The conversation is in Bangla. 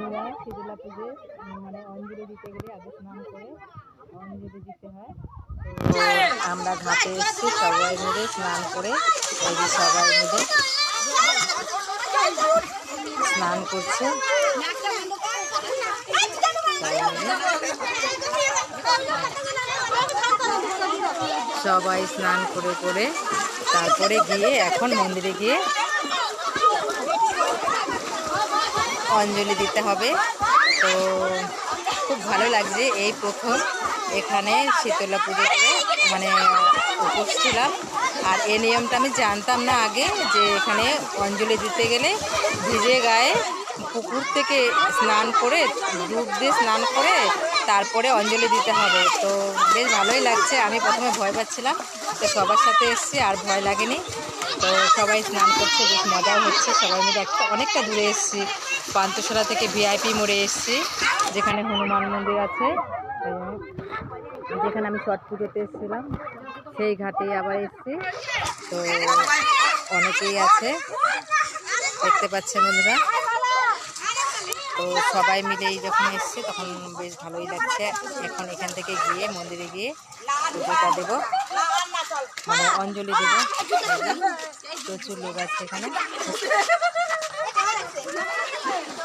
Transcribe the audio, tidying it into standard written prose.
বন্ধুরা শীতলা পুজো মানে অঞ্জলি দিতে গেলে আগে স্নান করে অঞ্জলি দিতে হয়। তো আমরা ঘাটে এসেছি সবাই মিলে স্নান করে, এই যে সবাই মিলে স্নান করছে। সবাই স্নান করে করে তারপরে গিয়ে এখন মন্দিরে গিয়ে অঞ্জলি দিতে হবে। তো খুব ভালো লাগছে, এই প্রথম এখানে শীতলা পুজোতে মানে উপোস ছিলাম। আর এই নিয়মটা আমি জানতাম না আগে, যে এখানে অঞ্জলি দিতে গেলে ভিজে গায়ে পুকুর থেকে স্নান করে ডুব দিয়ে স্নান করে তারপরে অঞ্জলি দিতে হবে। তো বেশ ভালোই লাগছে। আমি প্রথমে ভয় পাচ্ছিলাম, তো সবার সাথে এসেছি আর ভয় লাগেনি। তো সবাই স্নান করছে, বেশ মজাও হচ্ছে। সবাই মিলে অনেকটা দূরে এসেছি, পান্থশালা থেকে ভিআইপি মোড়ে এসেছি, যেখানে হনুমান মন্দির আছে, যেখানে আমি ছট পুজোতে এসেছিলাম সেই ঘাটে আবার এসেছি। তো অনেকেই আছে, দেখতে পাচ্ছেন বন্ধুরা। তো সবাই মিলেই যখন এসছে তখন বেশ ভালোই লাগছে। এখন এখান থেকে গিয়ে মন্দিরে গিয়ে পুজোটা দেবো, মানে অঞ্জলি দেবো। প্রচুর লোক আছে এখানে।